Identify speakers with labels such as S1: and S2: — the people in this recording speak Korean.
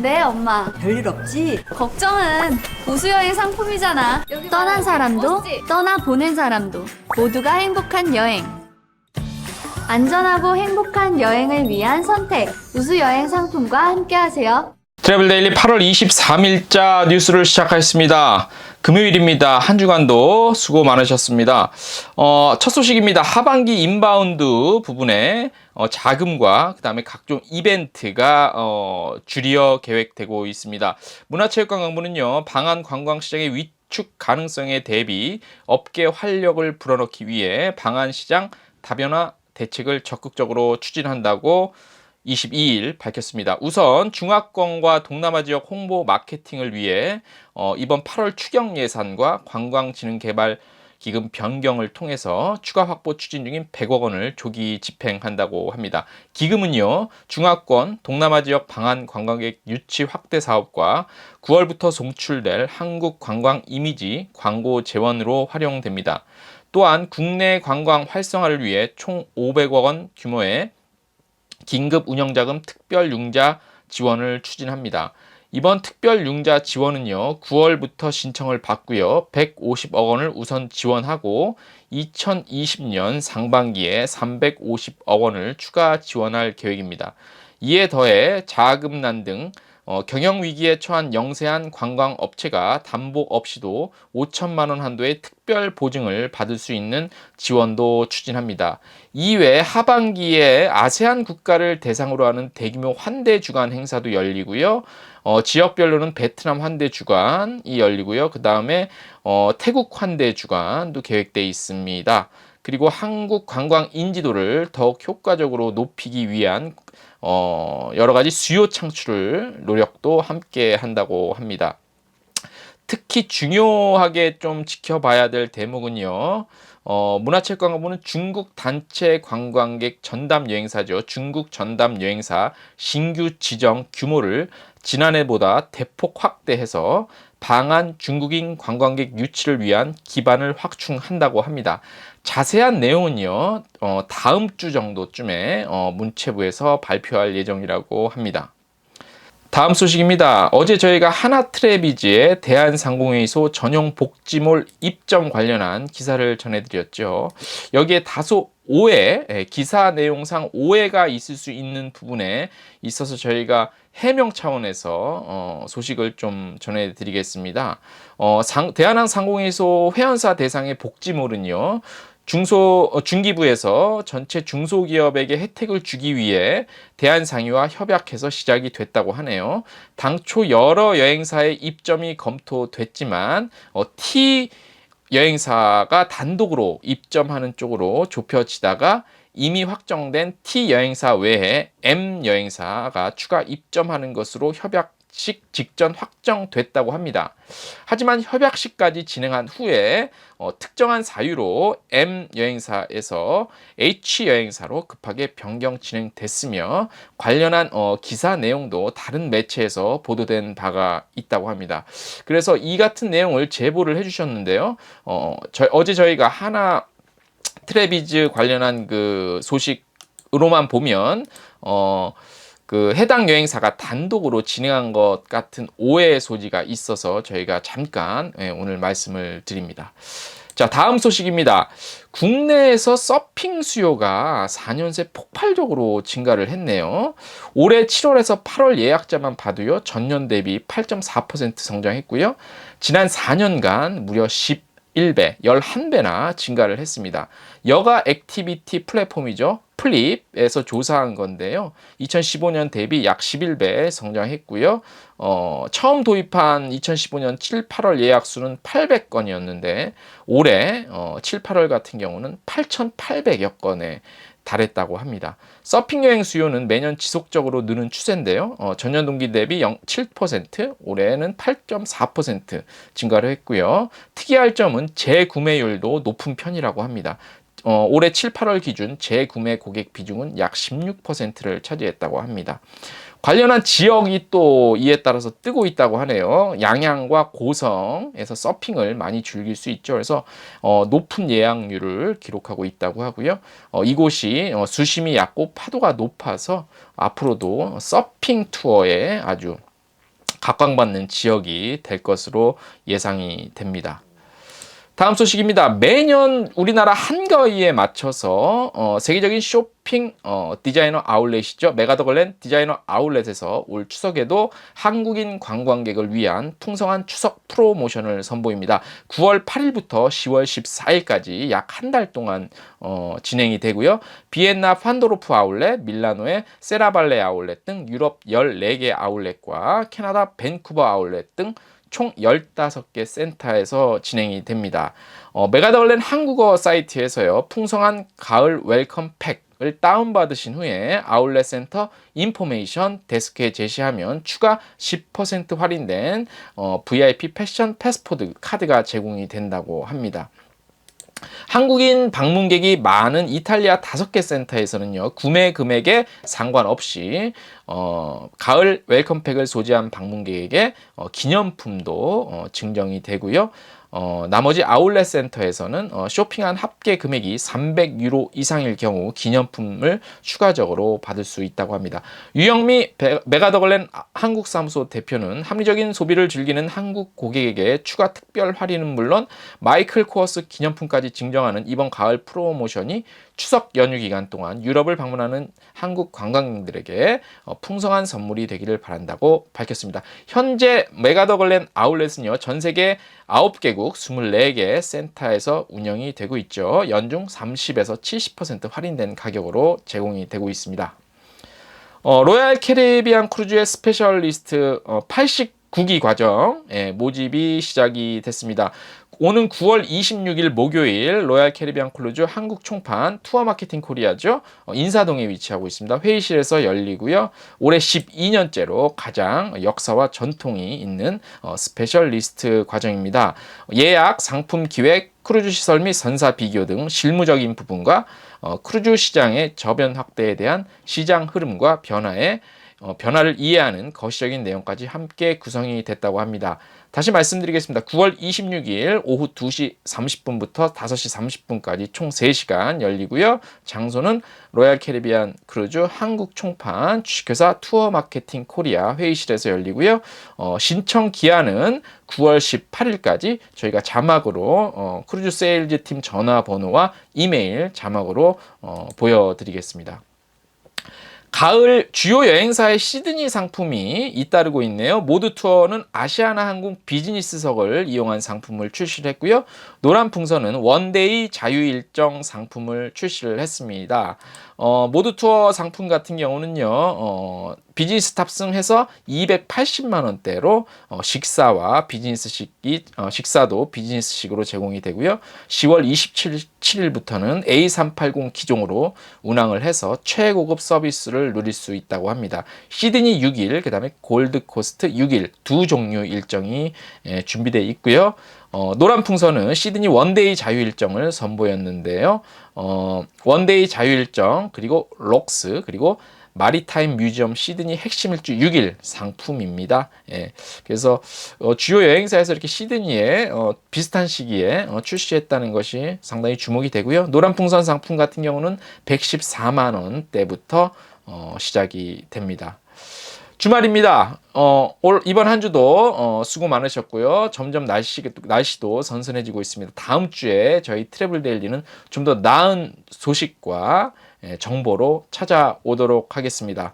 S1: 왜 엄마?
S2: 별일 없지?
S1: 걱정은 우수여행 상품이잖아. 떠난 사람도 떠나 보낸 사람도 모두가 행복한 여행. 안전하고 행복한 여행을 위한 선택. 우수여행 상품과 함께하세요.
S3: 트래블데일리 8월 23일자 뉴스를 시작하겠습니다. 금요일입니다. 한 주간도 수고 많으셨습니다. 첫 소식입니다. 하반기 인바운드 부분에 자금과 그 다음에 각종 이벤트가 줄이어 계획되고 있습니다. 문화체육관광부는요, 방한 관광시장의 위축 가능성에 대비 업계 활력을 불어넣기 위해 방한시장 다변화 대책을 적극적으로 추진한다고 22일 밝혔습니다. 우선 중화권과 동남아 지역 홍보 마케팅을 위해 이번 8월 추경 예산과 관광진흥개발기금 변경을 통해서 추가 확보 추진 중인 100억 원을 조기 집행한다고 합니다. 기금은요, 중화권, 동남아 지역 방한 관광객 유치 확대 사업과 9월부터 송출될 한국 관광 이미지 광고 재원으로 활용됩니다. 또한 국내 관광 활성화를 위해 총 500억 원 규모의 긴급 운영자금 특별융자 지원을 추진합니다. 이번 특별융자 지원은요, 9월부터 신청을 받고요, 150억 원을 우선 지원하고 2020년 상반기에 350억 원을 추가 지원할 계획입니다. 이에 더해 자금난 등 경영위기에 처한 영세한 관광업체가 담보 없이도 5천만 원 한도의 특별 보증을 받을 수 있는 지원도 추진합니다. 이외에 하반기에 아세안 국가를 대상으로 하는 대규모 환대 주간 행사도 열리고요. 지역별로는 베트남 환대 주간이 열리고요. 그 다음에 태국 환대 주간도 계획되어 있습니다. 그리고 한국 관광 인지도를 더욱 효과적으로 높이기 위한 여러 가지 수요 창출 노력도 함께 한다고 합니다. 특히 중요하게 좀 지켜봐야 될 대목은요, 문화체육관광부는 중국 단체 관광객 전담 여행사죠. 중국 전담 여행사 신규 지정 규모를 지난해보다 대폭 확대해서 방한 중국인 관광객 유치를 위한 기반을 확충한다고 합니다. 자세한 내용은요, 다음 주 정도쯤에 문체부에서 발표할 예정이라고 합니다. 다음 소식입니다. 어제 저희가 하나트래비즈의 대한상공회의소 전용 복지몰 입점 관련한 기사를 전해드렸죠. 여기에 다소 오해, 기사 내용상 오해가 있을 수 있는 부분에 있어서 저희가 해명 차원에서 소식을 좀 전해드리겠습니다. 대한항공회의소 회원사 대상의 복지몰은요, 중기부에서 전체 중소기업에게 혜택을 주기 위해 대한상의와 협약해서 시작이 됐다고 하네요. 당초 여러 여행사의 입점이 검토됐지만 T 여행사가 단독으로 입점하는 쪽으로 좁혀지다가 이미 확정된 T 여행사 외에 M 여행사가 추가 입점하는 것으로 협약식 직전 확정됐다고 합니다. 하지만 협약식까지 진행한 후에 특정한 사유로 M 여행사에서 H 여행사로 급하게 변경 진행됐으며 관련한 기사 내용도 다른 매체에서 보도된 바가 있다고 합니다. 그래서 이 같은 내용을 제보를 해주셨는데요. 어제 저희가 하나 트래비즈 관련한 그 소식으로만 보면 그 해당 여행사가 단독으로 진행한 것 같은 오해의 소지가 있어서 저희가 잠깐 오늘 말씀을 드립니다. 자, 다음 소식입니다. 국내에서 서핑 수요가 4년 새 폭발적으로 증가를 했네요. 올해 7월에서 8월 예약자만 봐도요, 전년 대비 8.4% 성장했고요. 지난 4년간 무려 11배, 11배나 증가를 했습니다. 여가 액티비티 플랫폼이죠. 플립에서 조사한 건데요. 2015년 대비 약 11배 성장했고요. 처음 도입한 2015년 7, 8월 예약 수는 800건이었는데 올해 7, 8월 같은 경우는 8,800여 건에 달했다고 합니다. 서핑 여행 수요는 매년 지속적으로 느는 추세인데요. 전년 동기 대비 0.7%, 올해는 8.4% 증가를 했고요. 특이할 점은 재구매율도 높은 편이라고 합니다. 올해 7, 8월 기준 재구매 고객 비중은 약 16%를 차지했다고 합니다. 관련한 지역이 또 이에 따라서 뜨고 있다고 하네요. 양양과 고성에서 서핑을 많이 즐길 수 있죠. 그래서 높은 예약률을 기록하고 있다고 하고요. 이곳이 수심이 얕고 파도가 높아서 앞으로도 서핑 투어에 아주 각광받는 지역이 될 것으로 예상이 됩니다. 다음 소식입니다. 매년 우리나라 한가위에 맞춰서 세계적인 쇼핑 디자이너 아울렛이죠. 메가더글랜드 디자이너 아울렛에서 올 추석에도 한국인 관광객을 위한 풍성한 추석 프로모션을 선보입니다. 9월 8일부터 10월 14일까지 약 한 달 동안 진행이 되고요. 비엔나 판도로프 아울렛, 밀라노의 세라발레 아울렛 등 유럽 14개 아울렛과 캐나다 밴쿠버 아울렛 등 총 15개 센터에서 진행이 됩니다. 메가더글랜드 한국어 사이트에서요. 풍성한 가을 웰컴 팩을 다운받으신 후에 아울렛 센터 인포메이션 데스크에 제시하면 추가 10% 할인된 VIP 패션 패스포드 카드가 제공이 된다고 합니다. 한국인 방문객이 많은 이탈리아 5개 센터에서는요, 구매 금액에 상관없이 가을 웰컴팩을 소지한 방문객에게 기념품도 증정이 되고요. 나머지 아울렛 센터에서는 쇼핑한 합계 금액이 300유로 이상일 경우 기념품을 추가적으로 받을 수 있다고 합니다. 유영미 메가더글랜드 한국사무소 대표는 합리적인 소비를 즐기는 한국 고객에게 추가 특별 할인은 물론 마이클 코어스 기념품까지 증정하는 이번 가을 프로모션이 추석 연휴 기간 동안 유럽을 방문하는 한국 관광객들에게 풍성한 선물이 되기를 바란다고 밝혔습니다. 현재 메가더글랜드 아울렛은요, 전 세계 9개국 24개 센터에서 운영이 되고 있죠. 연중 30에서 70% 할인된 가격으로 제공이 되고 있습니다. 로얄 캐리비안 크루즈의 스페셜리스트 89기 과정 모집이 시작이 됐습니다. 오는 9월 26일 목요일 로얄 캐리비안 크루즈 한국 총판 투어 마케팅 코리아죠. 인사동에 위치하고 있습니다. 회의실에서 열리고요. 올해 12년째로 가장 역사와 전통이 있는 스페셜리스트 과정입니다. 예약, 상품 기획, 크루즈 시설 및 선사 비교 등 실무적인 부분과 크루즈 시장의 저변 확대에 대한 시장 흐름과 변화를 이해하는 거시적인 내용까지 함께 구성이 됐다고 합니다. 다시 말씀드리겠습니다. 9월 26일 오후 2시 30분부터 5시 30분까지 총 3시간 열리고요. 장소는 로얄 캐리비안 크루즈 한국 총판 주식회사 투어 마케팅 코리아 회의실에서 열리고요. 신청 기한은 9월 18일까지 저희가 자막으로 크루즈 세일즈 팀 전화번호와 이메일 자막으로 보여드리겠습니다. 가을 주요 여행사의 시드니 상품이 잇따르고 있네요. 모두 투어는 아시아나 항공 비즈니스석을 이용한 상품을 출시를 했고요. 노란 풍선은 원데이 자유일정 상품을 출시를 했습니다. 모두 투어 상품 같은 경우는요, 비즈니스 탑승해서 280만 원대로 식사와 식사도 비즈니스식으로 제공이 되고요. 10월 27일부터는 A380 기종으로 운항을 해서 최고급 서비스를 누릴 수 있다고 합니다. 시드니 6일, 그 다음에 골드코스트 6일 두 종류 일정이 준비되어 있고요. 노란 풍선은 시드니 원데이 자유일정을 선보였는데요. 원데이 자유일정, 그리고 록스, 그리고 마리타임 뮤지엄 시드니 핵심 일주 6일 상품입니다. 그래서 주요 여행사에서 이렇게 시드니에 비슷한 시기에 출시했다는 것이 상당히 주목이 되고요. 노란 풍선 상품 같은 경우는 114만 원대부터 시작이 됩니다. 주말입니다. 이번 한 주도 수고 많으셨고요. 점점 날씨도 선선해지고 있습니다. 다음 주에 저희 트래블 데일리는 좀 더 나은 소식과 정보로 찾아오도록 하겠습니다.